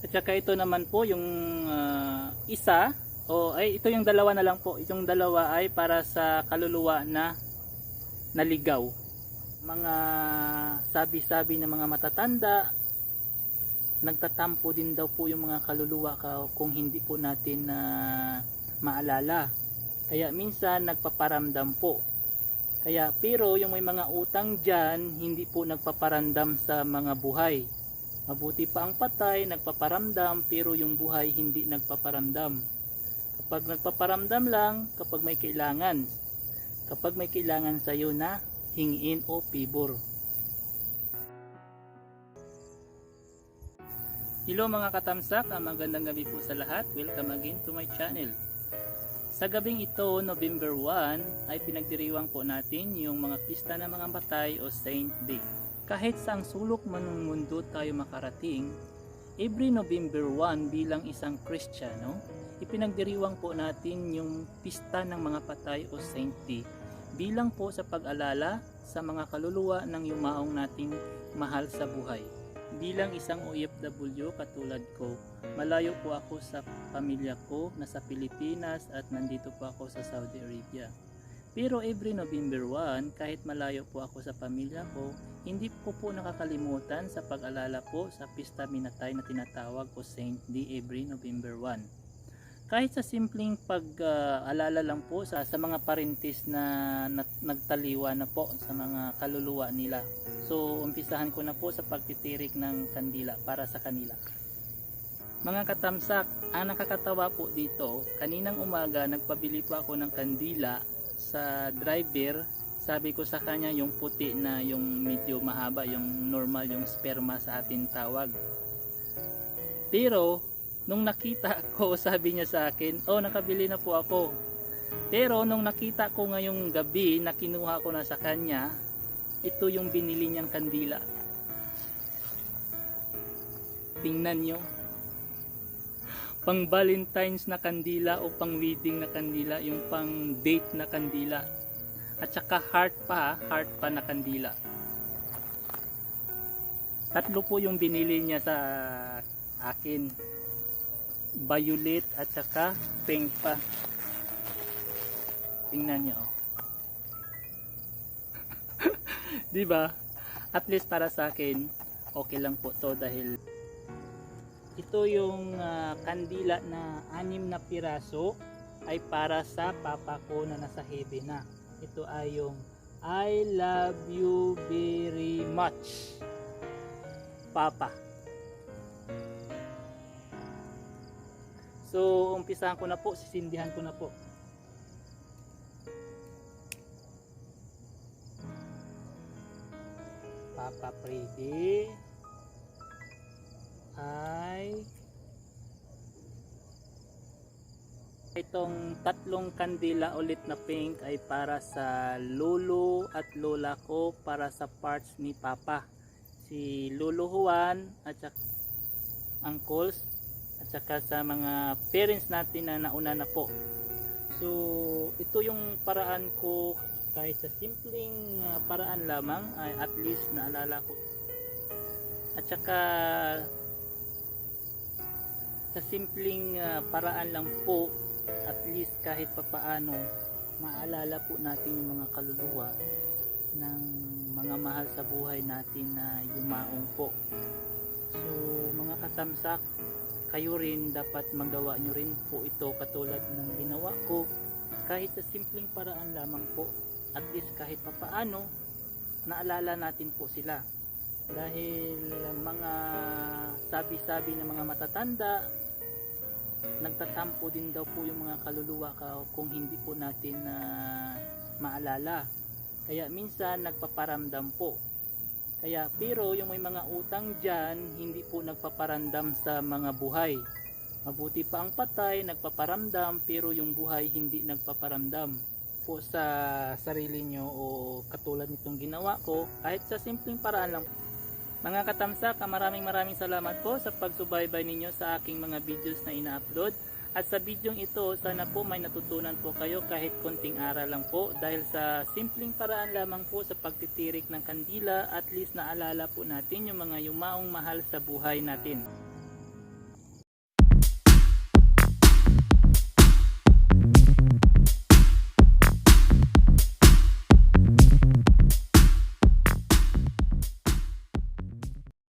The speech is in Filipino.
At saka ito naman po yung isa, ito yung dalawa na lang po. Itong dalawa ay para sa kaluluwa na naligaw. Mga sabi-sabi ng mga matatanda, nagtatampo din daw po yung mga kaluluwa kung hindi po natin maalala. Kaya minsan nagpaparamdam po. Pero yung may mga utang dyan, hindi po nagpaparamdam sa mga buhay. Mabuti pa ang patay, nagpaparamdam, pero yung buhay hindi nagpaparamdam. Kapag nagpaparamdam lang, kapag may kailangan. Kapag may kailangan sa iyo na hingin o pibor. Hello mga katamsak, magandang gabi po sa lahat. Welcome again to my channel. Sa gabing ito, November 1, ay pinagdiriwang po natin yung mga pista ng mga batay o Saint Day. Kahit saang sulok man ng mundo tayo makarating, every November 1 bilang isang Kristiyano, ipinagdiriwang po natin yung pista ng mga patay o Saint Day bilang po sa pag-alala sa mga kaluluwa ng yumaong nating mahal sa buhay. Bilang isang OFW katulad ko, malayo po ako sa pamilya ko na sa Pilipinas at nandito po ako sa Saudi Arabia. Pero every November 1, kahit malayo po ako sa pamilya ko, hindi ko po nakakalimutan sa pag-alala po sa Pista Minatay na tinatawag o Saint Day every November 1. Kahit sa simpleng pag-alala lang po sa mga parintis na nagtaliwa na po sa mga kaluluwa nila. So umpisahan ko na po sa pagtitirik ng kandila para sa kanila. Mga katamsak, ang nakakatawa po dito, kaninang umaga nagpabili po ako ng kandila sa driver. Sabi ko sa kanya yung puti na yung medyo mahaba, yung normal, yung sperma sa atin tawag. Pero nung nakita ko, sabi niya sa akin, nakabili na po ako. Pero nung nakita ko ngayong gabi na kinuha ko na sa kanya, ito yung binili niyang kandila. Tingnan nyo. Pang Valentine's na kandila o pang wedding na kandila, yung pang date na kandila. At saka heart pa na kandila. Tatlo po yung binili niya sa akin. Violet at saka pink pa. Tingnan nyo. Diba? At least para sa akin, okay lang po to dahil ito yung kandila na 6 na piraso ay para sa papa ko na nasa heaven na. Ito ay yung I love you very much, Papa. So, umpisahan ko na po, sisindihan ko na po. Papa Freddy ay itong tatlong kandila ulit na pink ay para sa lolo at lola ko, para sa parts ni Papa. Si Lolo Juan at saka uncles at saka sa mga parents natin na nauna na po. So ito yung paraan ko, kahit sa simpleng paraan lamang ay at least naalala ko. At saka sa simpleng paraan lang po, at least kahit papaano maalala po natin yung mga kaluluwa ng mga mahal sa buhay natin na yumaong po. So mga katamsak, kayo rin dapat magawa nyo rin po ito katulad ng ginawa ko, kahit sa simpleng paraan lamang po. At least kahit papaano naalala natin po sila, dahil mga sabi-sabi ng mga matatanda, nagtatampo din daw po yung mga kaluluwa kung hindi po natin maalala. Kaya minsan nagpaparamdam po. Pero yung may mga utang dyan, hindi po nagpaparamdam sa mga buhay. Mabuti pa ang patay, nagpaparamdam, pero yung buhay hindi nagpaparamdam po sa sarili nyo, o katulad nitong ginawa ko, kahit sa simpleng paraan lang. Mga katamsak, maraming salamat po sa pagsubaybay ninyo sa aking mga videos na ina-upload. At sa bidyong ito, sana po may natutunan po kayo kahit konting aral lang po, dahil sa simpleng paraan lamang po sa pagtitirik ng kandila, at least naalala po natin yung mga yumaong mahal sa buhay natin.